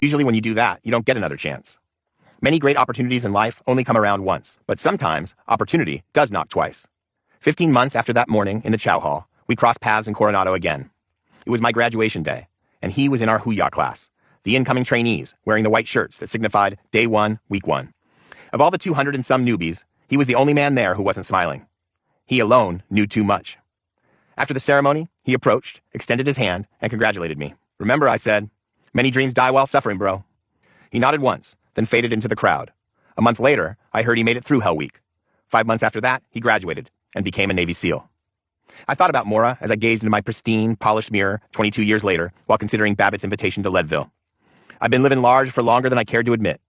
Usually when you do that, you don't get another chance. Many great opportunities in life only come around once, but sometimes opportunity does knock twice. 15 months after that morning in the chow hall, we crossed paths in Coronado again. It was my graduation day, and he was in our Huya class, the incoming trainees wearing the white shirts that signified day one, week one. Of all the 200 and some newbies, he was the only man there who wasn't smiling. He alone knew too much. After the ceremony, he approached, extended his hand, and congratulated me. Remember, I said, many dreams die while suffering, bro. He nodded once, then faded into the crowd. A month later, I heard he made it through Hell Week. 5 months after that, he graduated and became a Navy SEAL. I thought about Maura as I gazed into my pristine, polished mirror 22 years later while considering Babbitt's invitation to Leadville. I've been living large for longer than I cared to admit.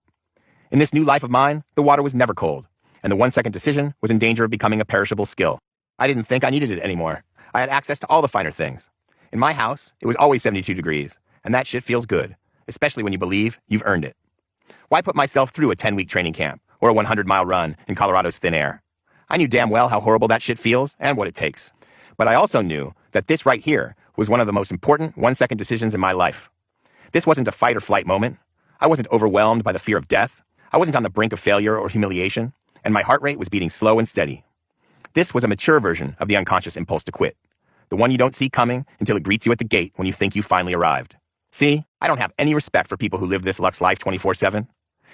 In this new life of mine, the water was never cold, and the 1-second decision was in danger of becoming a perishable skill. I didn't think I needed it anymore. I had access to all the finer things. In my house, it was always 72 degrees, and that shit feels good, especially when you believe you've earned it. Why put myself through a 10-week training camp or a 100-mile run in Colorado's thin air? I knew damn well how horrible that shit feels and what it takes. But I also knew that this right here was one of the most important 1-second decisions in my life. This wasn't a fight or flight moment. I wasn't overwhelmed by the fear of death. I wasn't on the brink of failure or humiliation, and my heart rate was beating slow and steady. This was a mature version of the unconscious impulse to quit, the one you don't see coming until it greets you at the gate when you think you finally arrived. See, I don't have any respect for people who live this luxe life 24/7.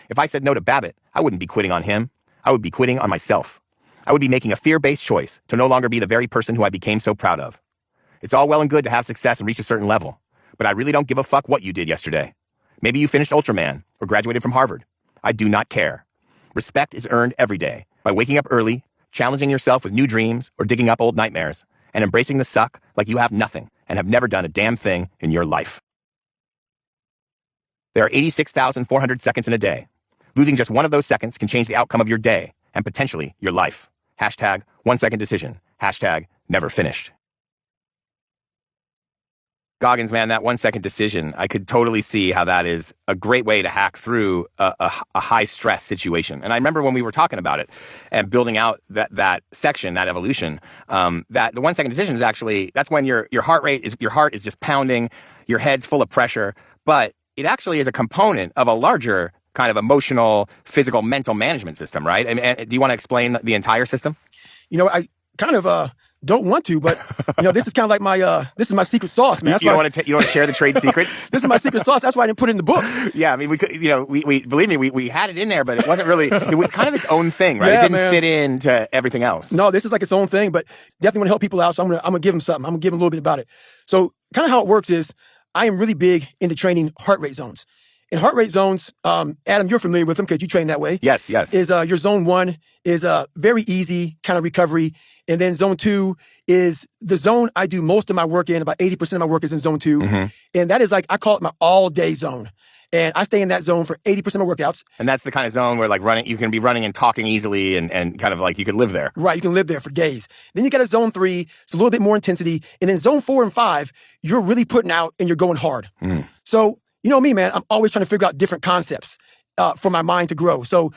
If I said no to Babbitt, I wouldn't be quitting on him. I would be quitting on myself. I would be making a fear-based choice to no longer be the very person who I became so proud of. It's all well and good to have success and reach a certain level, but I really don't give a fuck what you did yesterday. Maybe you finished Ultraman or graduated from Harvard. I do not care. Respect is earned every day by waking up early, challenging yourself with new dreams or digging up old nightmares, and embracing the suck like you have nothing and have never done a damn thing in your life. There are 86,400 seconds in a day. Losing just one of those seconds can change the outcome of your day and potentially your life. Hashtag 1-second decision. Hashtag never finished. Goggins, man, that 1-second decision, I could totally see how that is a great way to hack through a high-stress situation. And I remember when we were talking about it and building out that section, that evolution, that the 1-second decision is actually, that's when your heart is just pounding, your head's full of pressure, but it actually is a component of a larger kind of emotional, physical, mental management system, right? I mean, do you want to explain the entire system? I kind of don't want to, but this is kind of like this is my secret sauce, man. You don't want to share the trade secrets? This is my secret sauce. That's why I didn't put it in the book. Yeah, I mean, we could, we believe me, we had it in there, but it wasn't really. It was kind of its own thing, right? Yeah, it didn't fit into everything else. No, this is like its own thing, but definitely want to help people out. So I'm gonna give them something. I'm gonna give them a little bit about it. So kind of how it works is, I am really big into training heart rate zones. And heart rate zones, Adam, you're familiar with them because you train that way. Yes. Is your zone 1 is very easy kind of recovery. And then zone 2 is the zone I do most of my work in. About 80% of my work is in zone 2. Mm-hmm. And that is I call it my all-day zone. And I stay in that zone for 80% of my workouts. And that's the kind of zone where you can be running and talking easily and kind of like you could live there. Right, you can live there for days. Then you got a zone 3, it's a little bit more intensity. And then zone 4 and 5, you're really putting out and you're going hard. Mm. So, you know me, man, I'm always trying to figure out different concepts for my mind to grow. So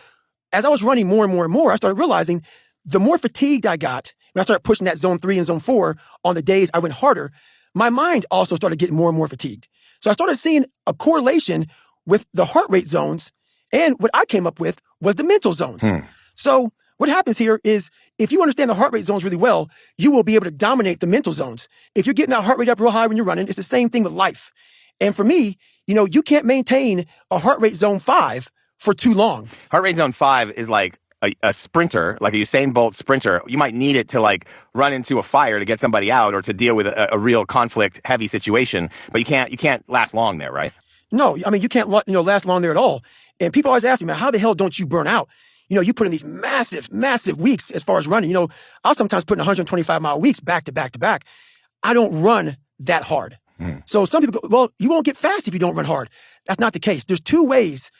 as I was running more and more and more, I started realizing the more fatigued I got, when I started pushing that zone 3 and zone 4 on the days I went harder, my mind also started getting more and more fatigued. So I started seeing a correlation with the heart rate zones, and what I came up with was the mental zones. So what happens here is, if you understand the heart rate zones really well, you will be able to dominate the mental zones. If you're getting that heart rate up real high when you're running, it's the same thing with life. And for me, you can't maintain a heart rate zone 5 for too long. Heart rate zone 5 is like a sprinter, like a Usain Bolt sprinter. You might need it to run into a fire to get somebody out or to deal with a real conflict heavy situation, but you can't last long there, right? No, I mean, you can't last long there at all. And people always ask me, man, how the hell don't you burn out? You put in these massive, massive weeks as far as running. I'll sometimes put in 125-mile weeks back to back to back. I don't run that hard. So some people go, well, you won't get fast if you don't run hard. That's not the case. There's 2 ways